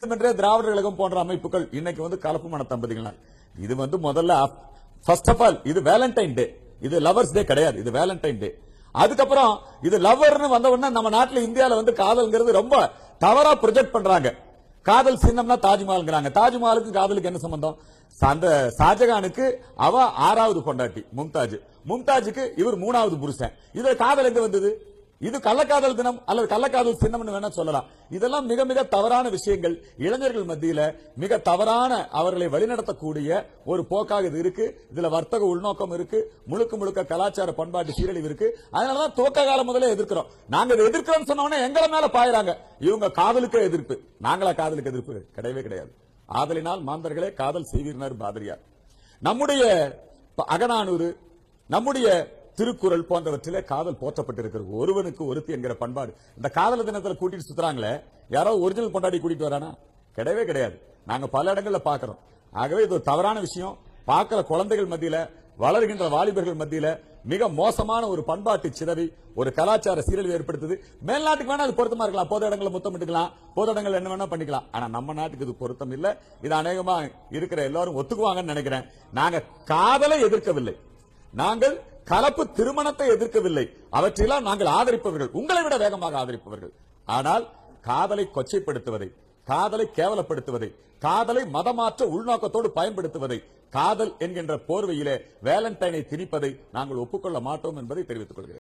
திராவிடர் கழகம் போன்ற அமைப்புகள் இன்னைக்கு கலப்பு மன தம்பதிகள். இது முதல்ல ஃபர்ஸ்ட் ஆஃப் ஆல் இது வேலண்டைன் டே, இது லவர்ஸ் டே கிடையாது, இது வேலண்டைன் டே. அதுக்கப்புறம் இது லவ்வர்னு வந்த உடனே நம்ம நாட்டில் இந்தியாவில் காதல்ங்கிறது ரொம்ப தவறா ப்ரொஜெக்ட் பண்றாங்க. காதல் சின்னம்னா தாஜ்மஹால்ங்கிறாங்க. தாஜ்மஹாலுக்கு காதலுக்கு என்ன சம்பந்தம்? அந்த ஷாஜகானுக்கு அவ 6வது பொண்டாட்டி மும்தாஜ், மும்தாஜுக்கு இவர் 3வது புருஷன். இதுல காதல் எங்க வந்தது? இது கள்ளக்காதல் தினம் அல்லது கள்ளக்காதல் சின்னம்னு வேணா சொல்லலாம். இதெல்லாம் மிக மிக தவறான விஷயங்கள். இளைஞர்கள் மத்தியில மிக தவறான அவர்களை வழிநடத்தக்கூடிய ஒரு போக்காக இது இருக்கு. இதுல வர்த்தக உள்நோக்கம் இருக்கு, முழுக்க முழுக்க கலாச்சார பண்பாட்டு சீரழிவு இருக்கு. அதனாலதான் துவக்க காலம் முதல்ல எதிர்க்கிறோம். நாங்க இதை எதிர்க்கிறோம் சொன்னோன்னே எங்களை மேல பாயிறாங்க. இவங்க காதலுக்கு எதிர்ப்பு, நாங்களா காதலுக்கு எதிர்ப்பு? கிடையவே கிடையாது. ஆதலினால் மாந்தர்களே காதல் செய்வீர்கள் பாதிரியார். நம்முடைய அகநானூறு, நம்முடைய திருக்குறள் போன்றவற்றிலே காதல் போற்றப்பட்டிருக்கிறது. ஒருவனுக்கு ஒருத்தி என்கிற பண்பாடு. இந்த காதல் தினத்தில் கூட்டிட்டு சுத்துறாங்களே, யாரோ ஒரிஜினல் பொண்டாடி கூட்டிட்டு வரானா? கிடையவே கிடையாது. நாங்க பல இடங்கள்ல பாக்கிறோம். ஆகவே இது ஒரு தவறான விஷயம். பார்க்கிற குழந்தைகள் மத்தியில, வளர்கின்ற வாலிபர்கள் மத்தியில மிக மோசமான ஒரு பண்பாட்டு சிதறி, ஒரு கலாச்சார சீரழிவு ஏற்படுத்துது. மேல்நாட்டுக்கு வேணா அது பொருத்தமா இருக்கலாம், பொது இடங்களை முத்தமிட்டுக்கலாம், பொது இடங்கள் என்ன வேணா பண்ணிக்கலாம். ஆனா நம்ம நாட்டுக்கு இது பொருத்தம் இல்ல. இது அநேகமா இருக்கிற எல்லாரும் ஒத்துக்குவாங்கன்னு நினைக்கிறேன். நாங்க காதலை எதிர்க்கவில்லை, நாங்கள் கலப்பு திருமணத்தை எதிர்க்கவில்லை. அவற்றையெல்லாம் நாங்கள் ஆதரிப்பவர்கள், உங்களை விட வேகமாக ஆதரிப்பவர்கள். ஆனால் காதலை கொச்சைப்படுத்துவதை, காதலை கேவலப்படுத்துவதை, காதலை மதமாற்ற உள்நோக்கத்தோடு பயன்படுத்துவதை, காதல் என்கின்ற போர்வையிலே வேலண்டைனை திணிப்பதை நாங்கள் ஒப்புக்கொள்ள மாட்டோம் என்பதை தெரிவித்துக் கொள்கிறேன்.